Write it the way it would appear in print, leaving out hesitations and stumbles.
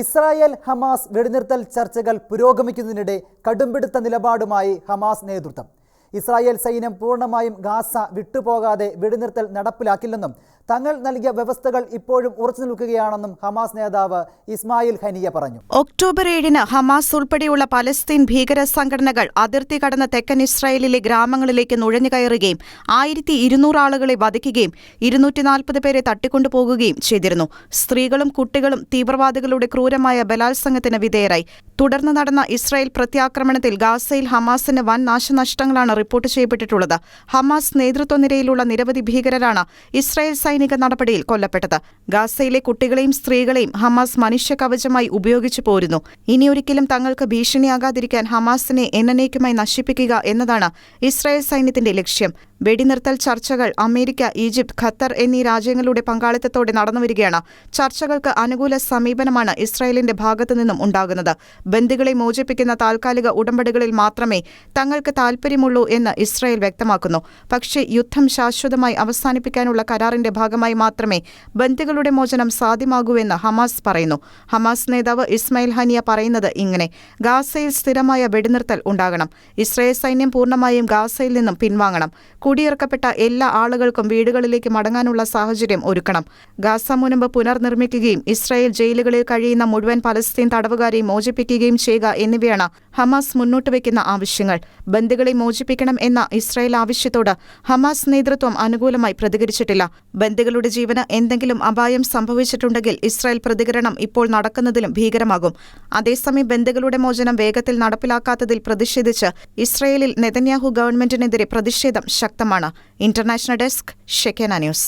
Israel Hamas വെടിനിർത്തൽ ചർച്ചകൾ പുരോഗമിക്കുന്നതിനിടെ കടുംപിടുത്ത നിലപാടുമായി Hamas നേതൃത്വം. ഇസ്രായേൽ സൈന്യം പൂർണ്ണമായും ഗാസ വിട്ടുപോകാതെ വെടിനിർത്തൽ നടപ്പിലാക്കില്ലെന്നും തങ്ങൾ നൽകിയ വ്യവസ്ഥകൾ ഇപ്പോഴും ഉറച്ചു നിൽക്കുകയാണെന്നും ഹമാസ് നേതാവ് ഇസ്മായിൽ ഹനിയ പറഞ്ഞു. ഒക്ടോബർ 7-ന് ഹമാസ് ഉൾപ്പെടെയുള്ള പലസ്തീൻ ഭീകര സംഘടനകൾ അതിർത്തി കടന്ന തെക്കൻ ഇസ്രായേലിലെ ഗ്രാമങ്ങളിലേക്ക് നുഴഞ്ഞുകയറുകയും 1200 ആളുകളെ വധിക്കുകയും 240 പേരെ തട്ടിക്കൊണ്ടുപോകുകയും ചെയ്തിരുന്നു. സ്ത്രീകളും കുട്ടികളും തീവ്രവാദികളുടെ ക്രൂരമായ ബലാത്സംഗത്തിന് വിധേയരായി. തുടർന്ന് നടന്ന ഇസ്രായേൽ പ്രത്യാക്രമണത്തിൽ ഗാസയിൽ ഹമാസിന് വൻ നാശനഷ്ടങ്ങളാണ് റിപ്പോർട്ട് ചെയ്യപ്പെട്ടിട്ടുള്ളത്. ഹമാസ് നേതൃത്വ നിരയിലുള്ള നിരവധി ഭീകരരാണ് ഇസ്രായേൽ സൈനിക നടപടിയിൽ കൊല്ലപ്പെട്ടത്. ഗാസയിലെ കുട്ടികളെയും സ്ത്രീകളെയും ഹമാസ് മനുഷ്യ കവചമായി ഉപയോഗിച്ചു പോരുന്നു. ഇനിയൊരിക്കലും തങ്ങൾക്ക് ഭീഷണിയാകാതിരിക്കാൻ ഹമാസിനെ എന്നേക്കുമായി നശിപ്പിക്കുക എന്നതാണ് ഇസ്രായേൽ സൈന്യത്തിന്റെ ലക്ഷ്യം. വെടിനിർത്തൽ ചർച്ചകൾ അമേരിക്ക, ഈജിപ്ത്, ഖത്തർ എന്നീ രാജ്യങ്ങളുടെ പങ്കാളിത്തത്തോടെ നടന്നുവരികയാണ്. ചർച്ചകൾക്ക് അനുകൂല സമീപനമാണ് ഇസ്രായേലിന്റെ ഭാഗത്തുനിന്നും ഉണ്ടാകുന്നത്. ബന്ദികളെ മോചിപ്പിക്കുന്ന താൽക്കാലിക ഉടമ്പടികളിൽ മാത്രമേ തങ്ങൾക്ക് താൽപ്പര്യമുള്ളൂ എന്ന് ഇസ്രായേൽ വ്യക്തമാക്കുന്നു. പക്ഷേ യുദ്ധം ശാശ്വതമായി അവസാനിപ്പിക്കാനുള്ള കരാറിന്റെ ഭാഗമായി മാത്രമേ ബന്ദികളുടെ മോചനം സാധ്യമാകൂവെന്ന് ഹമാസ് പറയുന്നു. ഹമാസ് നേതാവ് ഇസ്മായിൽ ഹനിയ പറയുന്നത് ഇങ്ങനെ: ഗാസയിൽ സ്ഥിരമായ വെടിനിർത്തൽ ഉണ്ടാകണം. ഇസ്രായേൽ സൈന്യം പൂർണ്ണമായും ഗാസയിൽ നിന്നും പിൻവാങ്ങണം. കുടിയിറക്കപ്പെട്ട എല്ലാ ആളുകൾക്കും വീടുകളിലേക്ക് മടങ്ങാനുള്ള സാഹചര്യം ഒരുക്കണം. ഗാസ മുനമ്പ് പുനർനിർമ്മിക്കുകയും ഇസ്രായേൽ ജയിലുകളിൽ കഴിയുന്ന മുഴുവൻ പലസ്തീൻ തടവുകാരെയും മോചിപ്പിക്കുകയും ചെയ്യുക എന്നിവയാണ് ഹമാസ് മുന്നോട്ട് വയ്ക്കുന്ന ആവശ്യങ്ങൾ. ബന്ദികളെ മോചിപ്പിക്കണം എന്ന ഇസ്രായേൽ ആവശ്യത്തോട് ഹമാസ് നേതൃത്വം അനുകൂലമായി പ്രതികരിച്ചിട്ടില്ല. ബന്ദികളുടെ ജീവന് എന്തെങ്കിലും അപായം സംഭവിച്ചിട്ടുണ്ടെങ്കിൽ ഇസ്രായേൽ പ്രതികരണം ഇപ്പോൾ നടക്കുന്നതിലും ഭീകരമാകും. അതേസമയം ബന്ദികളുടെ മോചനം വേഗത്തിൽ നടപ്പിലാക്കാത്തതിൽ പ്രതിഷേധിച്ച് ഇസ്രായേലിൽ നെതന്യാഹു ഗവൺമെന്റിനെതിരെ പ്രതിഷേധം ശക്തമാണ്. ഇന്റർനാഷണൽ ഡെസ്ക്, ഷെക്കേന ന്യൂസ്.